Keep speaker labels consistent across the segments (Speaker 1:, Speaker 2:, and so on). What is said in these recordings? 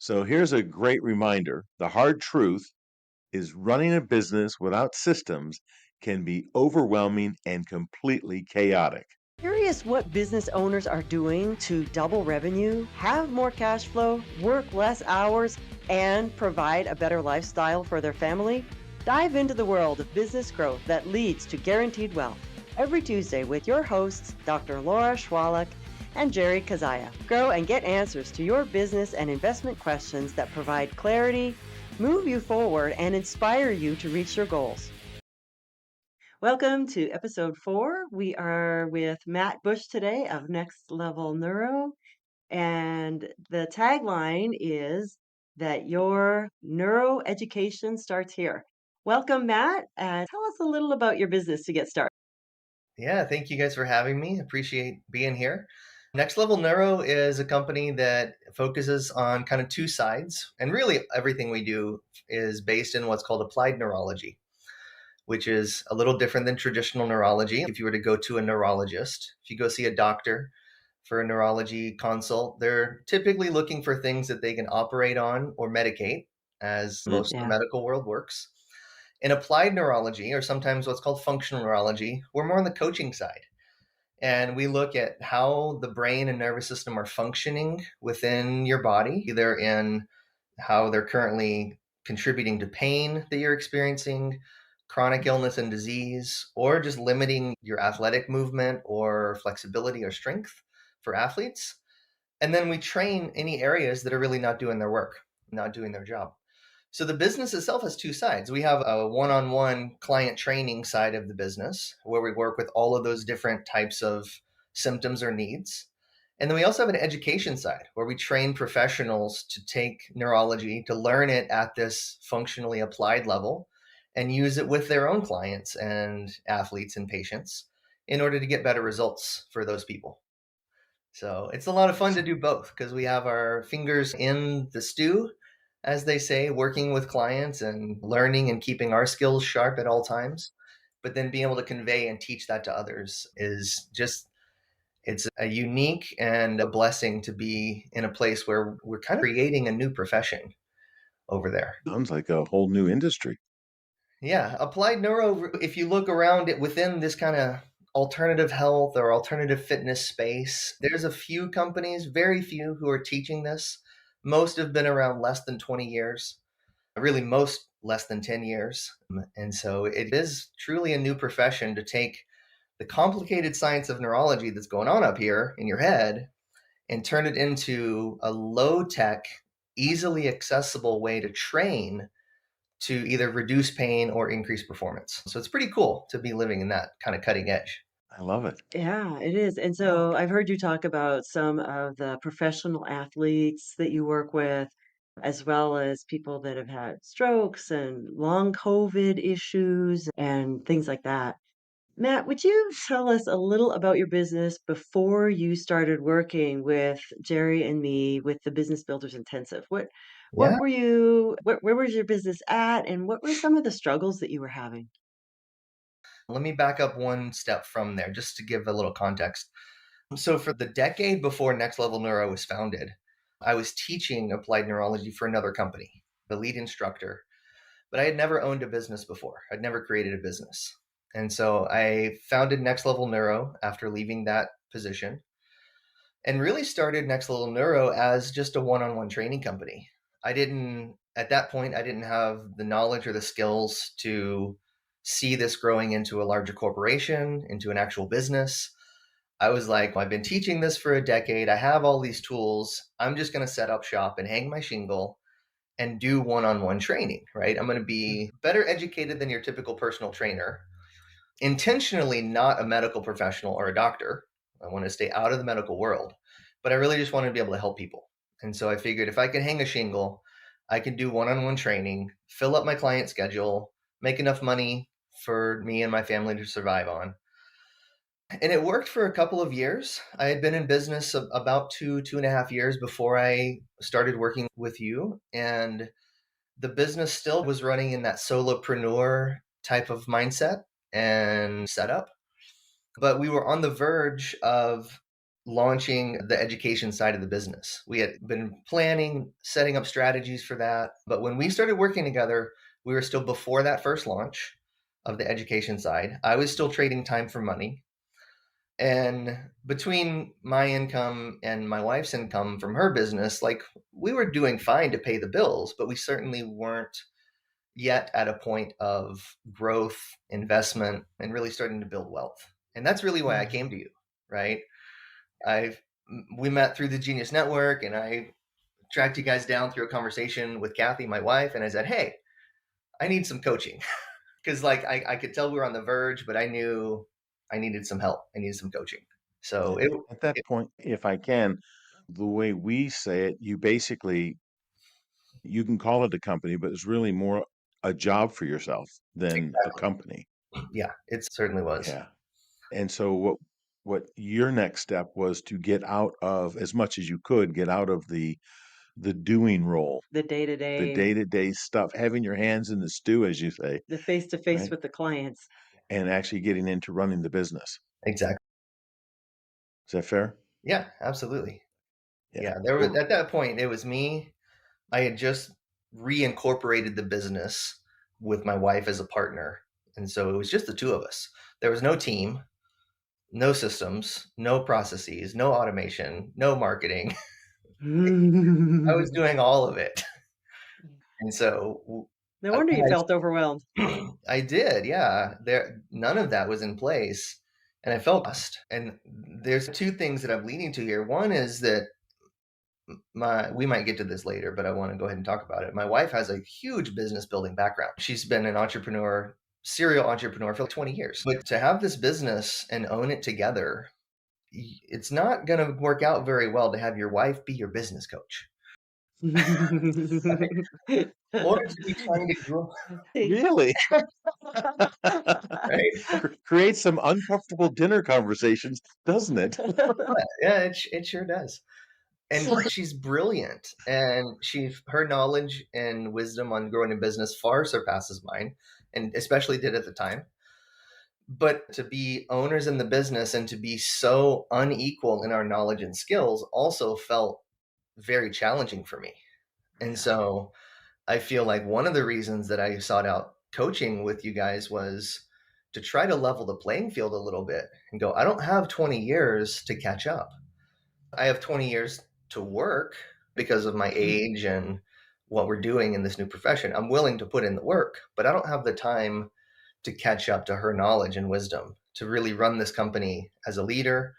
Speaker 1: So here's a great reminder. The hard truth is running a business without systems can be overwhelming and completely chaotic.
Speaker 2: Curious what business owners are doing to double revenue, have more cash flow, work less hours, and provide a better lifestyle for their family? Dive into the world of business growth that leads to guaranteed wealth every Tuesday with your hosts, Dr. Laura Schwalek and Jerry Kazaya. Grow and get answers to your business and investment questions that provide clarity, move you forward, and inspire you to reach your goals. Welcome to episode 4. We are with Matt Bush today of Next Level Neuro, and the tagline is that your neuro education starts here. Welcome, Matt, and tell us a little about your business to get started.
Speaker 3: Yeah, thank you guys for having me. Appreciate being here. Next Level Neuro is a company that focuses on kind of two sides, and really everything we do is based in what's called applied neurology, which is a little different than traditional neurology. If you were to go to a neurologist, if you go see a doctor for a neurology consult, they're typically looking for things that they can operate on or medicate, as most of the
Speaker 2: Yeah.
Speaker 3: medical world works. In applied neurology, or sometimes what's called functional neurology, we're more on the coaching side. And we look at how the brain and nervous system are functioning within your body, either in how they're currently contributing to pain that you're experiencing, chronic illness and disease, or just limiting your athletic movement or flexibility or strength for athletes. And then we train any areas that are really not doing their work, not doing their job. So the business itself has two sides. We have a one-on-one client training side of the business where we work with all of those different types of symptoms or needs. And then we also have an education side where we train professionals to take neurology, to learn it at this functionally applied level and use it with their own clients and athletes and patients in order to get better results for those people. So it's a lot of fun to do both because we have our fingers in the stew, as they say, working with clients and learning and keeping our skills sharp at all times. But then being able to convey and teach that to others is just, it's a unique and a blessing to be in a place where we're kind of creating a new profession over there.
Speaker 1: Sounds like a whole new industry.
Speaker 3: Yeah, applied neuro, if you look around it within this kind of alternative health or alternative fitness space, there's a few companies, very few, who are teaching this. Most have been around less than 20 years, really most less than 10 years. And so it is truly a new profession to take the complicated science of neurology that's going on up here in your head and turn it into a low tech, easily accessible way to train to either reduce pain or increase performance. So it's pretty cool to be living in that kind of cutting edge.
Speaker 1: I love it.
Speaker 2: Yeah, it is. And so I've heard you talk about some of the professional athletes that you work with, as well as people that have had strokes and long COVID issues and things like that. Matt, would you tell us a little about your business before you started working with Jerry and me with the Business Builders Intensive? What
Speaker 3: Yeah.
Speaker 2: were you where was your business at and what were some of the struggles that you were having?
Speaker 3: Let me back up one step from there just to give a little context. So, for the decade before Next Level Neuro was founded, I was teaching applied neurology for another company, the lead instructor, but I had never owned a business before. I'd never created a business. And so I founded Next Level Neuro after leaving that position and really started Next Level Neuro as just a one on one training company. At that point, I didn't have the knowledge or the skills to see this growing into a larger corporation, into an actual business. I was like, well, I've been teaching this for a decade. I have all these tools. I'm just going to set up shop and hang my shingle and do one on one training, right? I'm going to be better educated than your typical personal trainer, intentionally not a medical professional or a doctor. I want to stay out of the medical world, but I really just want to be able to help people. And so I figured if I can hang a shingle, I can do one on one training, fill up my client schedule, make enough money for me and my family to survive on. And it worked for a couple of years. I had been in business about 2.5 years before I started working with you. And the business still was running in that solopreneur type of mindset and setup. But we were on the verge of launching the education side of the business. We had been planning, setting up strategies for that. But when we started working together, we were still before that first launch of the education side. I was still trading time for money. And between my income and my wife's income from her business, like we were doing fine to pay the bills, but we certainly weren't yet at a point of growth, investment, and really starting to build wealth. And that's really why I came to you, right? I've we met through the Genius Network, and I tracked you guys down through a conversation with Kathy, my wife, and I said, "Hey, I need some coaching," because like I could tell we were on the verge, but I knew I needed some help. I needed some coaching. So
Speaker 1: At that point, if I can, the way we say it, you can call it a company, but it's really more a job for yourself than a
Speaker 3: exactly,
Speaker 1: company.
Speaker 3: yeah, it certainly was.
Speaker 1: Yeah. And so what your next step was to get out of, as much as you could, get out of the doing role,
Speaker 2: The day to
Speaker 1: the
Speaker 2: day,
Speaker 1: day-to-day stuff, having your hands in the stew, as you say,
Speaker 2: the face to face
Speaker 1: right?
Speaker 2: with the clients.
Speaker 1: And actually getting into running the business.
Speaker 3: Exactly.
Speaker 1: Is that fair?
Speaker 3: Yeah, absolutely.
Speaker 1: Yeah.
Speaker 3: Yeah, there was
Speaker 1: Well,
Speaker 3: at that point it was me. I had just reincorporated the business with my wife as a partner. And so it was just the two of us. There was no team, no systems, no processes, no automation, no marketing. I was
Speaker 2: No
Speaker 3: doing all of it. And so
Speaker 2: wonder you felt overwhelmed.
Speaker 3: I did, yeah. There none of that was in place. And I felt lost. And there's two things that I'm leading to here. One is that my we might get to this later, but I want to go ahead and talk about it. My wife has a huge business building background. She's been an entrepreneur, serial entrepreneur for like 20 years. But to have this business and own it together, it's not going to work out very well to have your wife be your business coach, or to be trying to grow,
Speaker 1: really?
Speaker 3: right?
Speaker 1: Creates some uncomfortable dinner conversations, doesn't it?
Speaker 3: Yeah, it sure does. And she's brilliant, and her knowledge and wisdom on growing a business far surpasses mine, and especially did at the time. But to be owners in the business and to be so unequal in our knowledge and skills also felt very challenging for me. And
Speaker 1: Yeah.
Speaker 3: so I feel like one of the reasons that I sought out coaching with you guys was to try to level the playing field a little bit and go, I don't have 20 years to catch up. I have 20 years to work because of my age and what we're doing in this new profession. I'm willing to put in the work, but I don't have the time to catch up to her knowledge and wisdom to really run this company as a leader.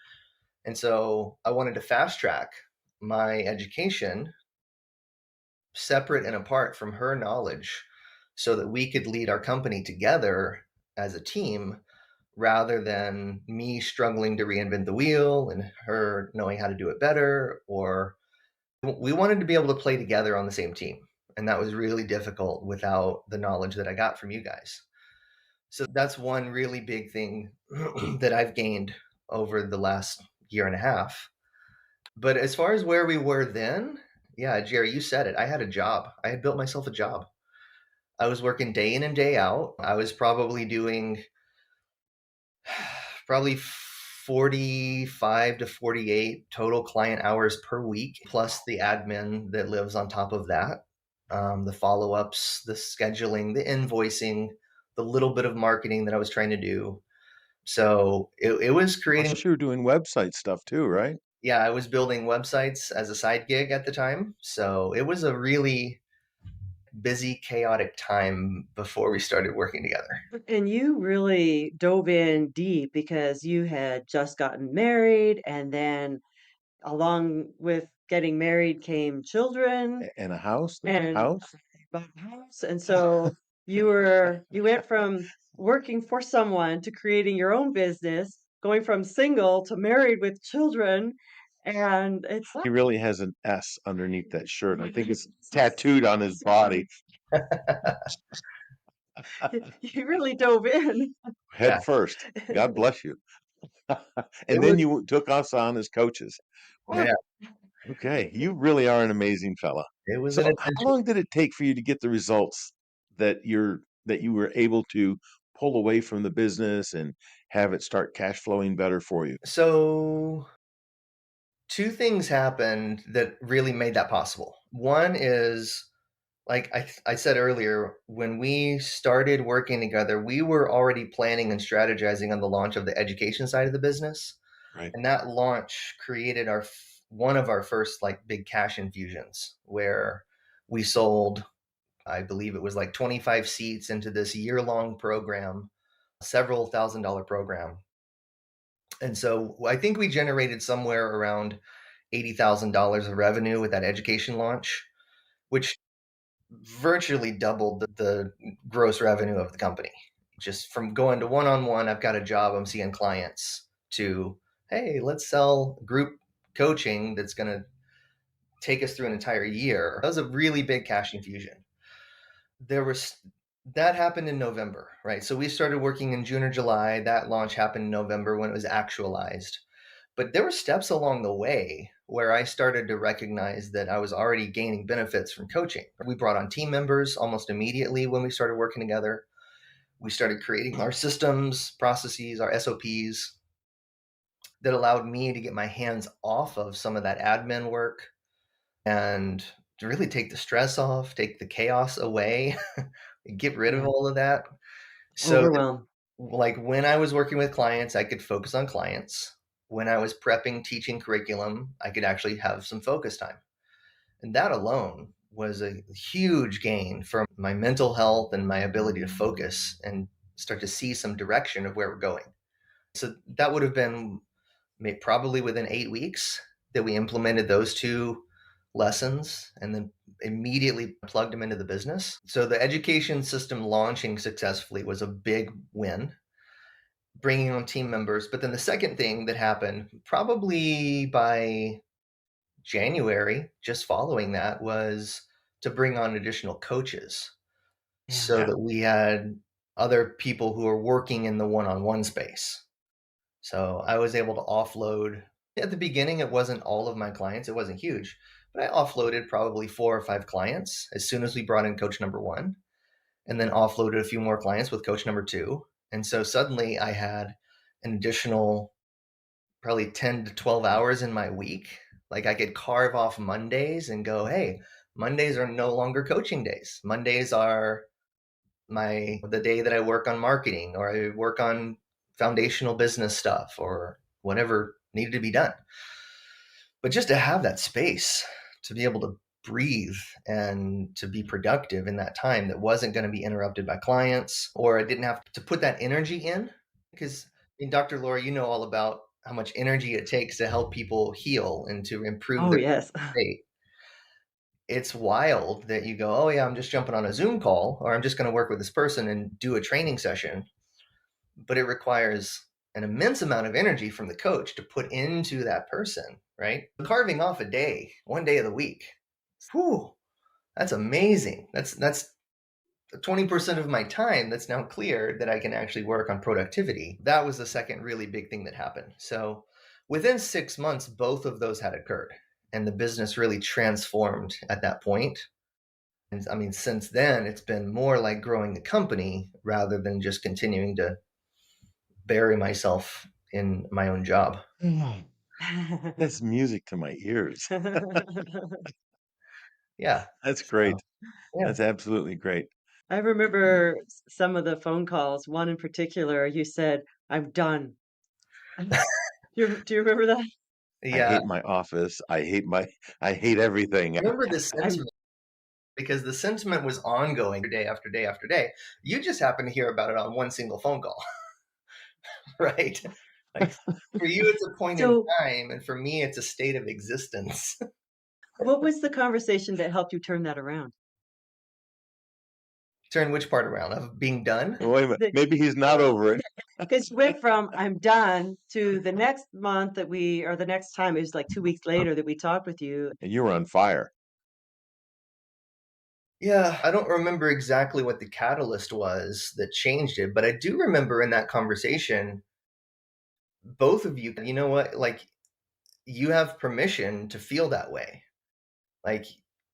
Speaker 3: And so I wanted to fast track my education separate and apart from her knowledge so that we could lead our company together as a team rather than me struggling to reinvent the wheel and her knowing how to do it better. Or we wanted to be able to play together on the same team. And that was really difficult without the knowledge that I got from you guys. So that's one really big thing that I've gained over the last year and a half. But as far as where we were then, yeah, Jerry, you said it. I had a job. I had built myself a job. I was working day in and day out. I was probably doing probably 45 to 48 total client hours per week, plus the admin that lives on top of that, the follow ups, the scheduling, the invoicing, the little bit of marketing that I was trying to do. So it was creating,
Speaker 1: Plus, you were doing website stuff too, right?
Speaker 3: yeah, I was building websites as a side gig at the time. So it was a really busy, chaotic time before we started working together.
Speaker 2: And you really dove in deep because you had just gotten married, and then along with getting married came children
Speaker 1: And a house,
Speaker 2: and
Speaker 1: house.
Speaker 2: bought a house. And so you went from working for someone to creating your own business, going from single to married with children. And it's
Speaker 1: He really has an S underneath that shirt. I think it's tattooed on his body.
Speaker 2: you really dove in.
Speaker 3: Yeah,
Speaker 1: Head first. God bless you.
Speaker 3: it
Speaker 1: And
Speaker 3: was,
Speaker 1: then you took us on as coaches. Wow.
Speaker 3: yeah,
Speaker 1: Okay, you really are an amazing fella.
Speaker 3: it was an
Speaker 1: So how
Speaker 3: adventure.
Speaker 1: long did it take for you to get the results that you were able to pull away from the business and have it start cash flowing better for you?
Speaker 3: So Two things happened that really made that possible. One is, like I said earlier, when we started working together, we were already planning and strategizing on the launch of the education side of the business.
Speaker 1: Right.
Speaker 3: And that launch created one of our first like big cash infusions where we sold, I believe it was like 25 seats into this year-long program, several $1,000 program. And so I think we generated somewhere around $80,000 of revenue with that education launch, which virtually doubled the gross revenue of the company. Just from going to one-on-one, I've got a job, I'm seeing clients, to, hey, let's sell group coaching that's going to take us through an entire year. That was a really big cash infusion. There was that happened in November, right? So we started working in June or July. That launch happened in November when it was actualized. But there were steps along the way where I started to recognize that I was already gaining benefits from coaching. We brought on team members almost immediately when we started working together. We started creating our systems, processes, our SOPs that allowed me to get my hands off of some of that admin work and to really take the stress off, take the chaos away, get rid of
Speaker 2: Yeah.
Speaker 3: all of that. So,
Speaker 2: Overwhelm.
Speaker 3: like when I was working with clients, I could focus on clients. When I was prepping teaching curriculum, I could actually have some focus time. And that alone was a huge gain for my mental health and my ability to focus and start to see some direction of where we're going. So that would have been probably within 8 weeks that we implemented those two lessons and then immediately plugged them into the business. So the education system launching successfully was a big win, bringing on team members. But then the second thing that happened probably by January, just following that, was to bring on additional coaches
Speaker 2: Yeah.
Speaker 3: so that we had other people who are working in the one-on-one space. So I was able to offload. At the beginning, it wasn't all of my clients, it wasn't huge, but I offloaded probably 4 or 5 clients as soon as we brought in coach number one, and then offloaded a few more clients with coach number two. And so suddenly I had an additional probably 10 to 12 hours in my week. Like I could carve off Mondays and go, hey, Mondays are no longer coaching days. Mondays are the day that I work on marketing or I work on foundational business stuff or whatever needed to be done. But just to have that space to be able to breathe and to be productive in that time that wasn't going to be interrupted by clients, or I didn't have to put that energy in. Because Dr. Laura, you know all about how much energy it takes to help people heal and to improve
Speaker 2: Oh,
Speaker 3: their
Speaker 2: yes.
Speaker 3: state. It's wild that you go, oh yeah, I'm just jumping on a Zoom call, or I'm just going to work with this person and do a training session. But it requires an immense amount of energy from the coach to put into that person, right? Carving off a day, one day of the week. Whew, that's amazing. That's 20% of my time that's now clear that I can actually work on productivity. That was the second really big thing that happened. So within 6 months, both of those had occurred. And the business really transformed at that point. And I mean, since then, it's been more like growing the company rather than just continuing to bury myself in my own job.
Speaker 1: That's music to my ears.
Speaker 3: Yeah.
Speaker 1: That's
Speaker 3: So,
Speaker 1: great.
Speaker 3: yeah.
Speaker 1: That's absolutely great.
Speaker 2: I remember some of the phone calls. One in particular, you said, "I'm done." Do you remember that?
Speaker 1: I
Speaker 3: Yeah.
Speaker 1: hate my office. I hate everything.
Speaker 3: I remember the
Speaker 2: I'm
Speaker 3: sentiment because the sentiment was ongoing day after day after day. You just happen to hear about it on one single phone call, right? Like for you, it's a point in
Speaker 2: so
Speaker 3: time, and for me, it's a state of existence.
Speaker 2: what was the conversation that helped you turn that around?
Speaker 3: Turn which part around of being done?
Speaker 1: Wait a minute.
Speaker 2: The
Speaker 1: Maybe he's not over it.
Speaker 2: 'Cause you went from, "I'm done," to the next month that or the next time, it was like 2 weeks later that we talked with you.
Speaker 1: And you were on fire.
Speaker 3: Yeah, I don't remember exactly what the catalyst was that changed it, but I do remember in that conversation, both of you, you know what, like you have permission to feel that way. Like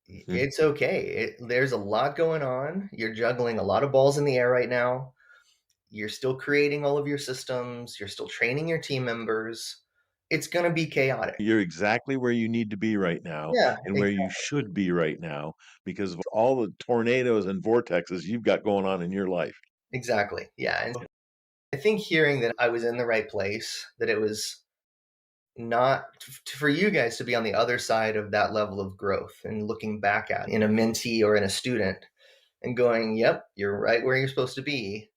Speaker 1: Mhm.
Speaker 3: it's okay. There's a lot going on. You're juggling a lot of balls in the air right now. You're still creating all of your systems. You're still training your team members. it's going to be chaotic.
Speaker 1: You're exactly where you need to be right now
Speaker 3: Yeah,
Speaker 1: and where you should be right now because of all the tornadoes and vortexes you've got going on in your life.
Speaker 3: exactly. Yeah. And I think hearing that I was in the right place, that it was not for you guys to be on the other side of that level of growth and looking back at it in a mentee or in a student and going, yep, you're right where you're supposed to be.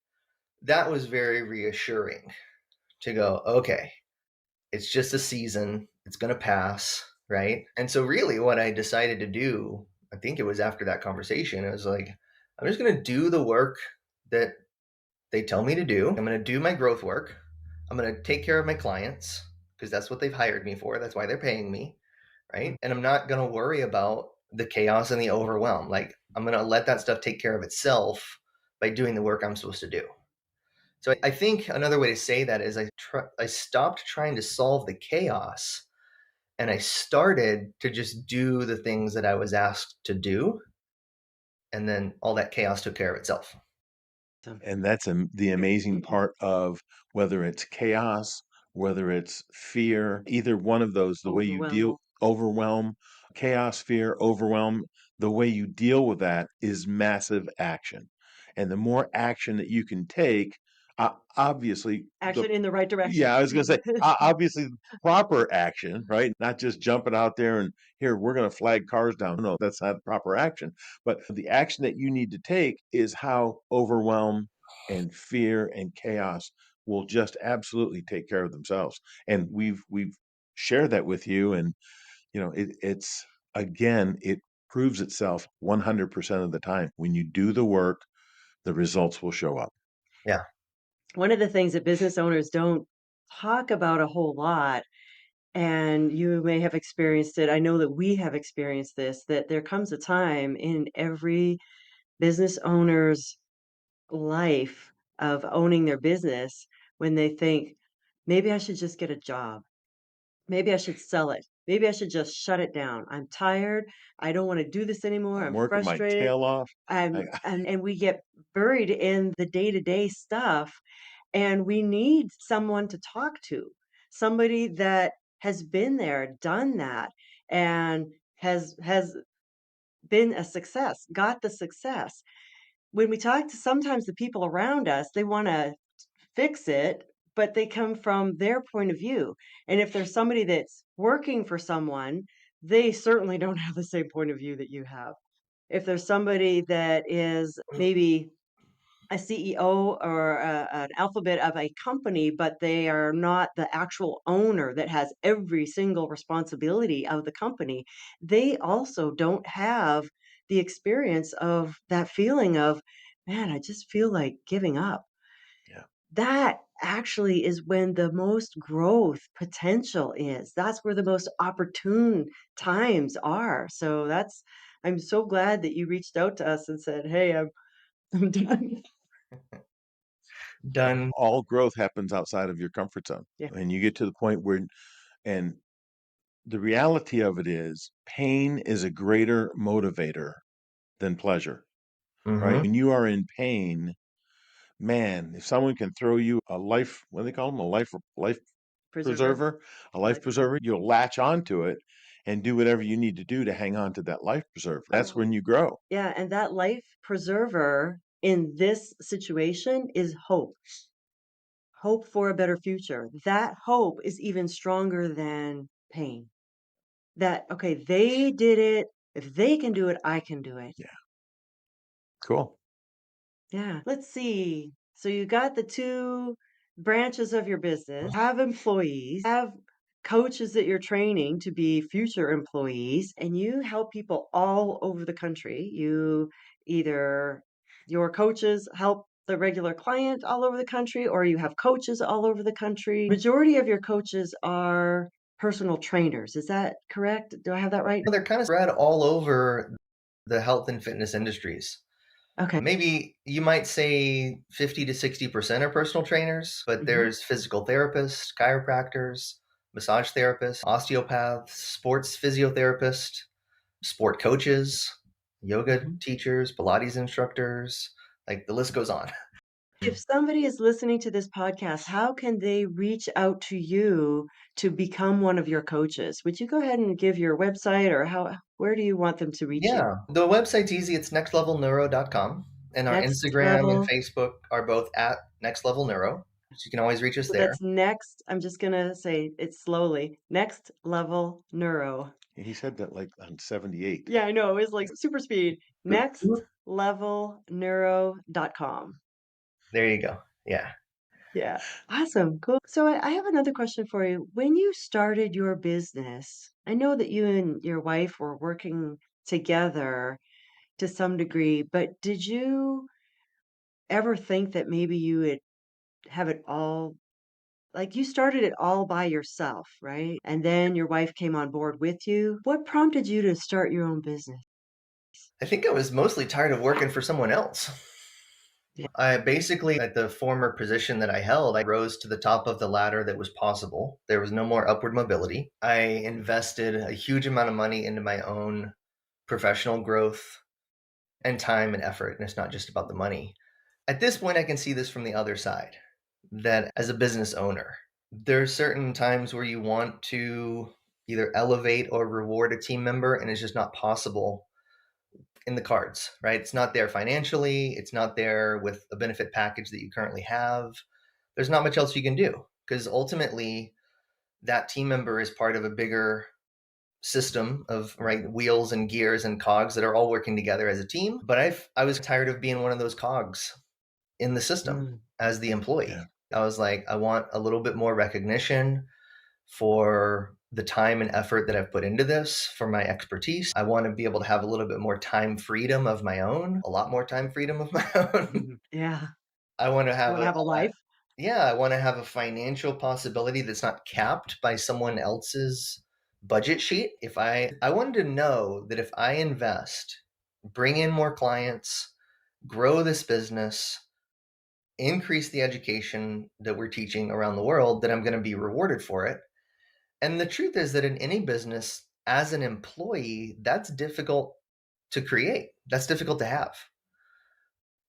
Speaker 3: That was very reassuring to go, okay, it's just a season, it's going to pass. Right. And so, really, what I decided to do, I think it was after that conversation, I was like, I'm just going to do the work that they tell me to do. I'm going to do my growth work. I'm going to take care of my clients because that's what they've hired me for. That's why they're paying me. Right. And I'm not going to worry about the chaos and the overwhelm. Like, I'm going to let that stuff take care of itself by doing the work I'm supposed to do. So I think another way to say that is I stopped trying to solve the chaos and I started to just do the things that I was asked to do. And then all that chaos took care of itself.
Speaker 1: And that's the amazing part of whether it's chaos, whether it's fear, either one of those, the way you deal, overwhelm, chaos, fear, overwhelm, the way you deal with that is massive action. And the more action that you can take, obviously,
Speaker 2: Action in the right direction.
Speaker 1: yeah, I was going to say, obviously, proper action, right? Not just jumping out there and here, we're going to flag cars down. No, that's not proper action. But the action that you need to take is how overwhelm and fear and chaos will just absolutely take care of themselves. And we've shared that with you. And, it's again, it proves itself 100% of the time. When you do the work, the results will show up.
Speaker 3: Yeah.
Speaker 2: One of the things that business owners don't talk about a whole lot, and you may have experienced it, I know that we have experienced this, that there comes a time in every business owner's life of owning their business when they think, maybe I should just get a job. Maybe I should sell it. Maybe I should just shut it down. I'm tired. I don't want to do this anymore.
Speaker 1: I'm
Speaker 2: I'm
Speaker 1: working my
Speaker 2: frustrated.
Speaker 1: tail off. I,
Speaker 2: And we get buried in the day-to-day stuff, and we need someone to talk to, somebody that has been there, done that, and has been a success, got the success. When we talk to sometimes the people around us, they want to fix it, but they come from their point of view. And if there's somebody that's working for someone, they certainly don't have the same point of view that you have. If there's somebody that is maybe a CEO or an alphabet of a company, but they are not the actual owner that has every single responsibility of the company, they also don't have the experience of that feeling of, man, I just feel like giving up.
Speaker 1: yeah.
Speaker 2: That actually is when the most growth potential is. That's where the most opportune times are. So I'm so glad that you reached out to us and said, "Hey, I'm done."
Speaker 3: Done.
Speaker 1: All growth happens outside of your comfort zone.
Speaker 2: Yeah.
Speaker 1: And you get to the point where, and the reality of it is, pain is a greater motivator than pleasure, right?
Speaker 3: Mm-hmm.
Speaker 1: When you are in pain, man, if someone can throw you a life, what do they call them? A life
Speaker 2: Preserver.
Speaker 1: a life
Speaker 2: Life
Speaker 1: preserver, you'll latch onto it and do whatever you need to do to hang on to that life preserver. That's when you grow.
Speaker 2: Yeah, and that life preserver in this situation is hope. Hope for a better future. That hope is even stronger than pain. That, okay, they did it. If they can do it, I can do it.
Speaker 1: Yeah. Cool.
Speaker 2: Yeah. Let's see. So you got the two branches of your business, have employees, have coaches that you're training to be future employees, and you help people all over the country. Either your coaches help the regular client all over the country, or you have coaches all over the country. Majority of your coaches are personal trainers. Is that correct? Do I have that right?
Speaker 3: They're kind of spread all over the health and fitness industries.
Speaker 2: Okay.
Speaker 3: Maybe you might say 50 to 60% are personal trainers, but there's physical therapists, chiropractors, massage therapists, osteopaths, sports physiotherapists, sport coaches, yoga teachers, Pilates instructors, like the list goes on.
Speaker 2: If somebody is listening to this podcast, how can they reach out to you to become one of your coaches? Would you go ahead and give your website or where do you want them to reach you?
Speaker 3: Yeah, the website's easy. It's nextlevelneuro.com. And our
Speaker 2: Next
Speaker 3: Instagram and
Speaker 2: level.
Speaker 3: Facebook are both at Next Level Neuro. So you can always reach us
Speaker 2: So
Speaker 3: there.
Speaker 2: that's next. I'm just going to say it slowly. Next level neuro.
Speaker 1: He said that like on 78.
Speaker 2: Yeah, I know. It was like super speed. Nextlevelneuro.com.
Speaker 3: There you go. Yeah.
Speaker 2: Yeah. Awesome. Cool. So I have another question for you. When you started your business, I know that you and your wife were working together to some degree, but did you ever think that maybe you would have it all like you started it all by yourself, right? And then your wife came on board with you. What prompted you to start your own business?
Speaker 3: I think I was mostly tired of working for someone else.
Speaker 2: Yeah.
Speaker 3: I basically, at the former position that I held, I rose to the top of the ladder that was possible. There was no more upward mobility. I invested a huge amount of money into my own professional growth and time and effort. And it's not just about the money. At this point, I can see this from the other side that as a business owner, there are certain times where you want to either elevate or reward a team member, and it's just not possible in the cards, right? It's not there financially. It's not there with a benefit package that you currently have. There's not much else you can do because ultimately that team member is part of a bigger system of wheels and gears and cogs that are all working together as a team. But I was tired of being one of those cogs in the system
Speaker 2: Mm.
Speaker 3: as the employee.
Speaker 1: Yeah.
Speaker 3: I was like, I want a little bit more recognition for the time and effort that I've put into this, for my expertise. I want to be able to have a little bit more time freedom of my own, a lot more time freedom of my own.
Speaker 2: Yeah.
Speaker 3: I want to
Speaker 2: You
Speaker 3: have
Speaker 2: want to have a life?
Speaker 3: I want to have a financial possibility that's not capped by someone else's budget sheet. If I wanted to know that if I invest, bring in more clients, grow this business, increase the education that we're teaching around the world, that I'm going to be rewarded for it. And the truth is that in any business, as an employee, that's difficult to create. That's difficult to have.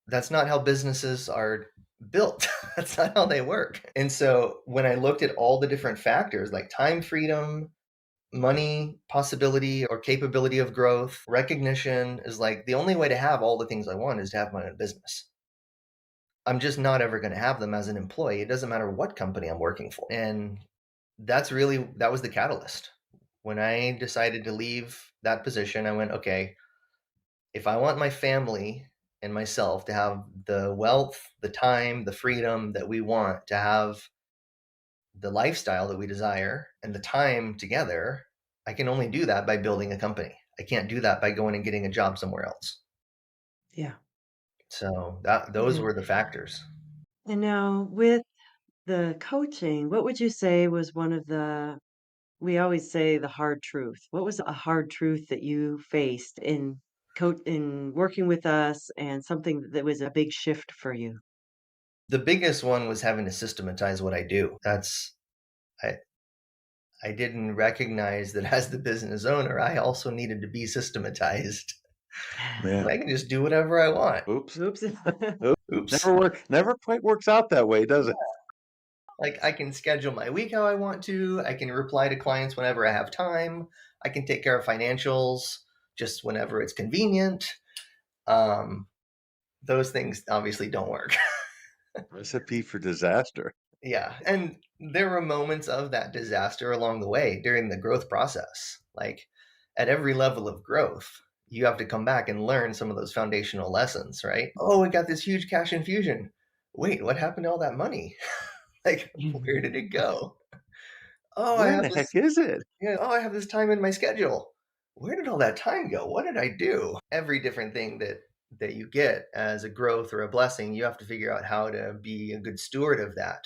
Speaker 3: That's not how businesses are built. That's not how they work. And so when I looked at all the different factors like time freedom, money, possibility or capability of growth, recognition is like the only way to have all the things I want is to have my own business. I'm just not ever going to have them as an employee. It doesn't matter what company I'm working for. And that was the catalyst. When I decided to leave that position, I went, okay, if I want my family and myself to have the wealth, the time, the freedom that we want to have, the lifestyle that we desire, and the time together, I can only do that by building a company. I can't do that by going and getting a job somewhere else.
Speaker 2: Yeah.
Speaker 3: So those
Speaker 2: Yeah.
Speaker 3: were the factors.
Speaker 2: And now with the coaching, what would you say was one of we always say the hard truth. What was a hard truth that you faced in working with us and something that was a big shift for you?
Speaker 3: The biggest one was having to systematize what I do. I, I didn't recognize that as the business owner, I also needed to be systematized.
Speaker 1: Yeah.
Speaker 3: I can just do whatever I want.
Speaker 1: Oops.
Speaker 2: Oops.
Speaker 3: Oops.
Speaker 1: Never quite works out that way, does it?
Speaker 3: Like I can schedule my week how I want to. I can reply to clients whenever I have time. I can take care of financials just whenever it's convenient. Those things obviously don't work.
Speaker 1: Recipe for disaster.
Speaker 3: Yeah. And there were moments of that disaster along the way during the growth process. Like at every level of growth, you have to come back and learn some of those foundational lessons, right? Oh, we got this huge cash infusion. Wait, what happened to all that money? Like, where did it go? Oh, I
Speaker 1: Where in
Speaker 3: have
Speaker 1: the heck
Speaker 3: this,
Speaker 1: is it?
Speaker 3: I have this time in my schedule. Where did all that time go? What did I do? Every different thing that you get as a growth or a blessing, you have to figure out how to be a good steward of that,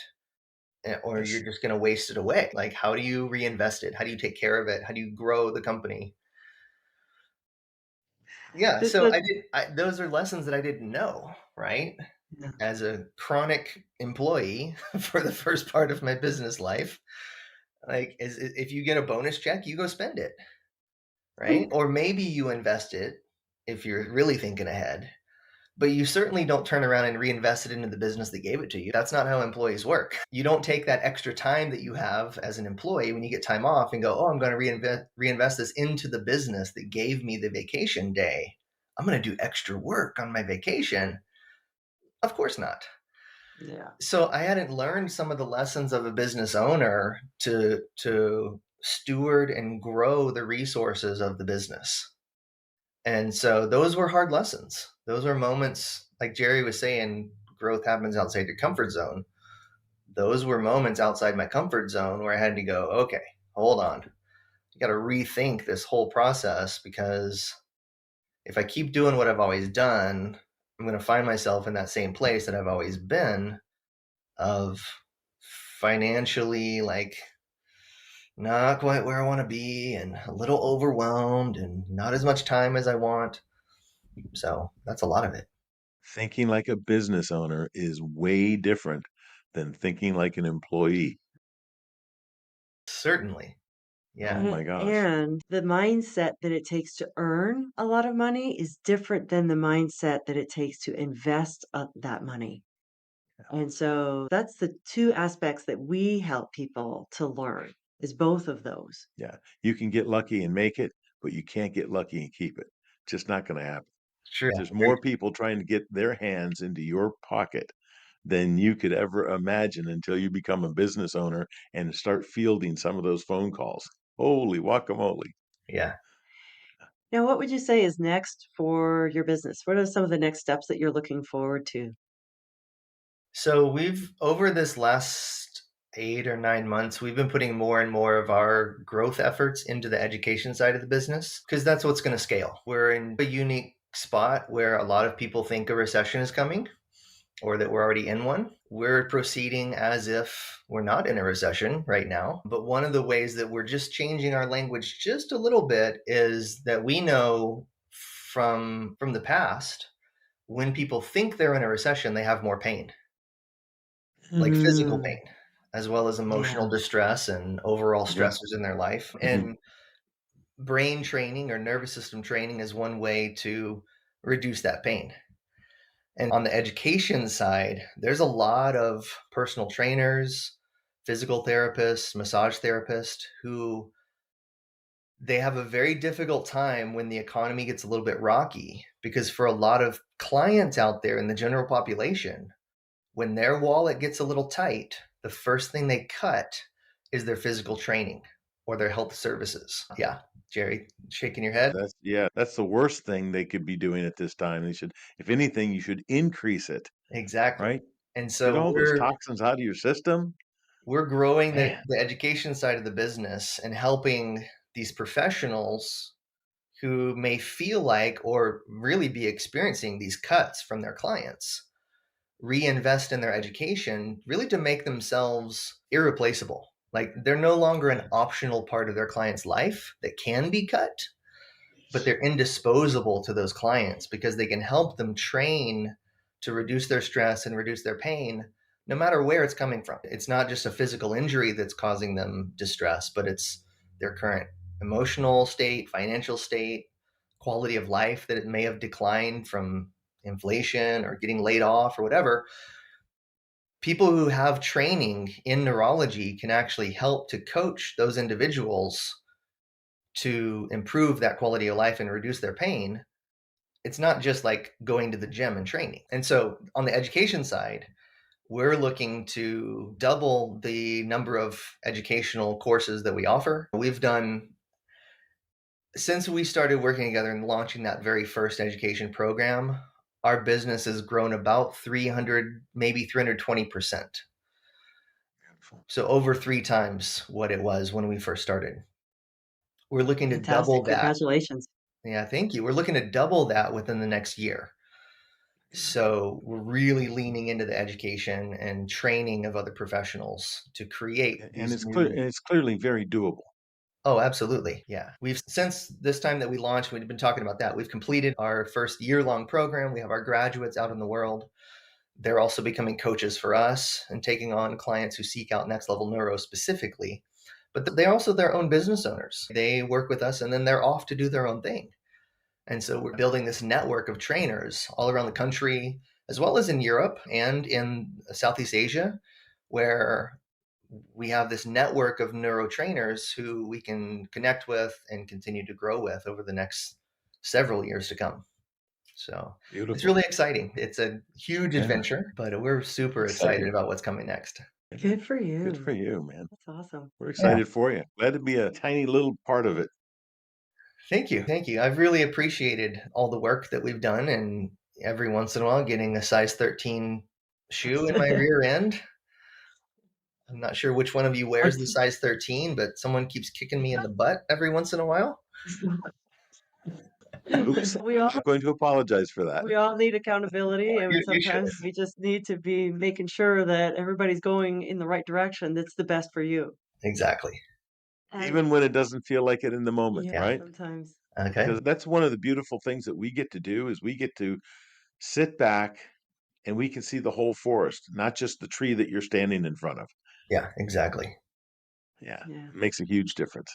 Speaker 3: or
Speaker 1: Yes.
Speaker 3: you're just going to waste it away. Like, how do you reinvest it? How do you take care of it? How do you grow the company? Yeah,
Speaker 2: This
Speaker 3: so
Speaker 2: was
Speaker 3: those are lessons that I didn't know, right?
Speaker 2: yeah.
Speaker 3: As a chronic employee for the first part of my business life, like if you get a bonus check, you go spend it, right? Or maybe you invest it if you're really thinking ahead. But you certainly don't turn around and reinvest it into the business that gave it to you. That's not how employees work. You don't take that extra time that you have as an employee when you get time off and go, oh, I'm going to reinvest this into the business that gave me the vacation day. I'm going to do extra work on my vacation. Of course not.
Speaker 2: Yeah.
Speaker 3: So I hadn't learned some of the lessons of a business owner to steward and grow the resources of the business. And so those were hard lessons. Those were moments, like Jerry was saying, growth happens outside your comfort zone. Those were moments outside my comfort zone where I had to go, okay, hold on. You got to rethink this whole process, because if I keep doing what I've always done, I'm going to find myself in that same place that I've always been, of financially like not quite where I want to be and a little overwhelmed and not as much time as I want. So that's a lot of it.
Speaker 1: Thinking like a business owner is way different than thinking like an employee.
Speaker 3: Certainly. Yeah.
Speaker 1: Oh my gosh.
Speaker 2: And the mindset that it takes to earn a lot of money is different than the mindset that it takes to invest that money. And so that's the two aspects that we help people to learn is both of those.
Speaker 1: Yeah. You can get lucky and make it, but you can't get lucky and keep it. Just not going to happen.
Speaker 3: Sure.
Speaker 1: There's more people trying to get their hands into your pocket than you could ever imagine until you become a business owner and start fielding some of those phone calls. Holy guacamole.
Speaker 3: Yeah.
Speaker 2: Now, what would you say is next for your business? What are some of the next steps that you're looking forward to?
Speaker 3: So we've, over this last 8 or 9 months, we've been putting more and more of our growth efforts into the education side of the business, because that's what's going to scale. We're in a unique spot where a lot of people think a recession is coming, or that we're already in one. We're proceeding as if we're not in a recession right now. But one of the ways that we're just changing our language just a little bit is that we know from the past, when people think they're in a recession, they have more pain, like physical
Speaker 2: Mm,
Speaker 3: pain, as well as
Speaker 2: yeah.
Speaker 3: emotional distress and overall
Speaker 1: Yep.
Speaker 3: stressors in their life.
Speaker 1: Mhm.
Speaker 3: And brain training or nervous system training is one way to reduce that pain. And on the education side, there's a lot of personal trainers, physical therapists, massage therapists who they have a very difficult time when the economy gets a little bit rocky, because for a lot of clients out there in the general population, when their wallet gets a little tight, the first thing they cut is their physical training or their health services. Yeah, Jerry, shaking your head?
Speaker 1: That's the worst thing they could be doing at this time. They should, if anything, you should increase it,
Speaker 3: Exactly.
Speaker 1: right?
Speaker 3: And
Speaker 1: Get
Speaker 3: so
Speaker 1: all those toxins out of your system.
Speaker 3: we're growing
Speaker 1: Man,
Speaker 3: the education side of the business and helping these professionals who may feel like or really be experiencing these cuts from their clients reinvest in their education, really to make themselves irreplaceable. Like they're no longer an optional part of their client's life that can be cut, but they're indisposable to those clients because they can help them train to reduce their stress and reduce their pain, no matter where it's coming from. It's not just a physical injury that's causing them distress, but it's their current emotional state, financial state, quality of life that it may have declined from inflation or getting laid off or whatever. People who have training in neurology can actually help to coach those individuals to improve that quality of life and reduce their pain. It's not just like going to the gym and training. And so on the education side, we're looking to double the number of educational courses that we offer. We've done, since we started working together and launching that very first education program, our business has grown about 300, maybe 320%. So over 3 times what it was when we first started. We're looking to
Speaker 2: Fantastic.
Speaker 3: double that.
Speaker 2: Congratulations.
Speaker 3: Yeah, thank you. We're looking to double that within the next year. So we're really leaning into the education and training of other professionals to create
Speaker 1: and
Speaker 3: these
Speaker 1: it's clear,
Speaker 3: new.
Speaker 1: and it's clearly very doable.
Speaker 3: Oh, absolutely. Yeah. We've, since this time that we launched, we've been talking about that. We've completed our first year-long program. We have our graduates out in the world. They're also becoming coaches for us and taking on clients who seek out next level neuro specifically. But they're also their own business owners. They work with us and then they're off to do their own thing. And so we're building this network of trainers all around the country, as well as in Europe and in Southeast Asia, where we have this network of neuro trainers who we can connect with and continue to grow with over the next several years to come. So it's
Speaker 1: Beautiful.
Speaker 3: really exciting. It's a huge
Speaker 1: Yeah.
Speaker 3: adventure, but we're super excited about what's coming next.
Speaker 2: Good for you.
Speaker 1: Good for you, man.
Speaker 2: That's awesome.
Speaker 1: We're excited for you. Glad to be a tiny little part of it.
Speaker 3: Thank you. Thank you. I've really appreciated all the work that we've done, and every once in a while getting a size 13 shoe in my rear end. I'm not sure which one of you wears the size 13, but someone keeps kicking me in the butt every once in a while.
Speaker 1: Oops.
Speaker 2: We all
Speaker 1: I'm going to apologize for that.
Speaker 2: we all need accountability, and
Speaker 3: You should.
Speaker 2: sometimes we just need to be making sure that everybody's going in the right direction that's the best for you.
Speaker 3: Exactly.
Speaker 1: Even when it doesn't feel like it in the moment,
Speaker 2: Yeah,
Speaker 1: right?
Speaker 2: sometimes.
Speaker 3: Okay.
Speaker 1: Because that's one of the beautiful things that we get to do is we get to sit back and we can see the whole forest, not just the tree that you're standing in front of.
Speaker 3: Yeah, exactly.
Speaker 1: Yeah,
Speaker 2: Yeah.
Speaker 1: it makes a huge difference.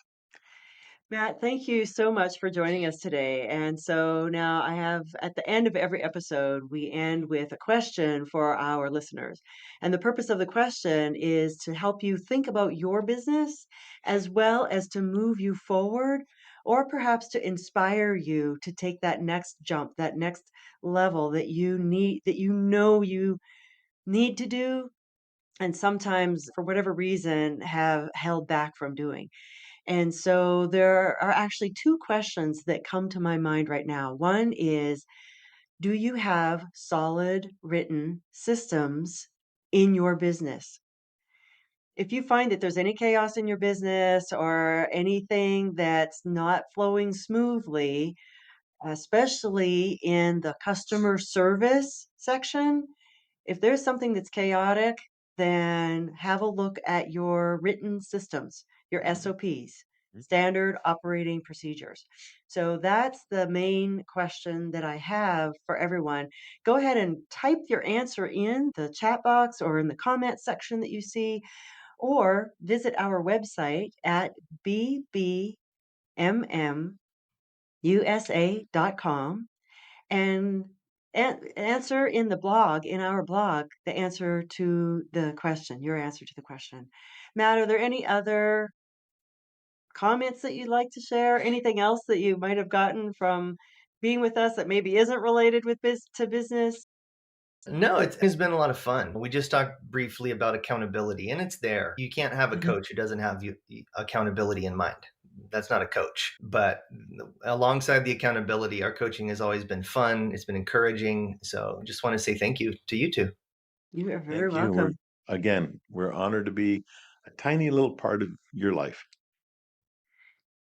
Speaker 2: Matt, thank you so much for joining us today. And so now I have at the end of every episode, we end with a question for our listeners. And the purpose of the question is to help you think about your business as well as to move you forward, or perhaps to inspire you to take that next jump, that next level that you need, that you know you need to do. And sometimes, for whatever reason, have held back from doing. And so there are actually two questions that come to my mind right now. One is, do you have solid written systems in your business? If you find that there's any chaos in your business or anything that's not flowing smoothly, especially in the customer service section, if there's something that's chaotic, then have a look at your written systems, your SOPs, standard operating procedures. So that's the main question that I have for everyone. Go ahead and type your answer in the chat box or in the comment section that you see, or visit our website at bbmmusa.com and answer in the blog, in our blog, the answer to the question, your answer to the question. Matt, are there any other comments that you'd like to share? Anything else that you might have gotten from being with us that maybe isn't related with to business?
Speaker 3: No, it's been a lot of fun. We just talked briefly about accountability, and it's there. You can't have a coach who doesn't have accountability in mind. That's not a coach. But alongside the accountability, our coaching has always been fun. It's been encouraging. So I just want to say thank you to you two.
Speaker 2: You are very
Speaker 1: Thank you.
Speaker 2: welcome.
Speaker 1: We're honored to be a tiny little part of your life.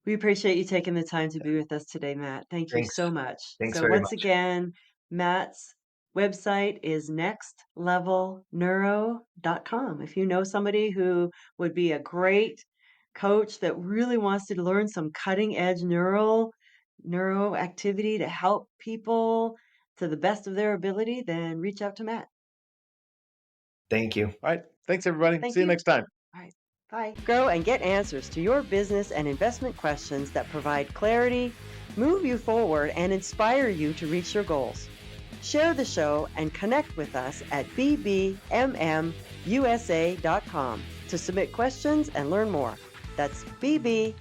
Speaker 2: We appreciate you taking the time to be with us today, Matt. Thank you
Speaker 3: Thanks.
Speaker 2: so much.
Speaker 3: Thanks
Speaker 2: So
Speaker 3: very
Speaker 2: once
Speaker 3: much.
Speaker 2: again, Matt's website is nextlevelneuro.com. If you know somebody who would be a great coach that really wants to learn some cutting edge neuro activity to help people to the best of their ability, then reach out to Matt.
Speaker 3: Thank you.
Speaker 1: All right. Thanks, everybody.
Speaker 2: Thank
Speaker 1: See you
Speaker 2: you.
Speaker 1: next time.
Speaker 2: All right. Bye. Grow and get answers to your business and investment questions that provide clarity, move you forward, and inspire you to reach your goals. Share the show and connect with us at bbmmusa.com to submit questions and learn more. That's bbmmusa.com.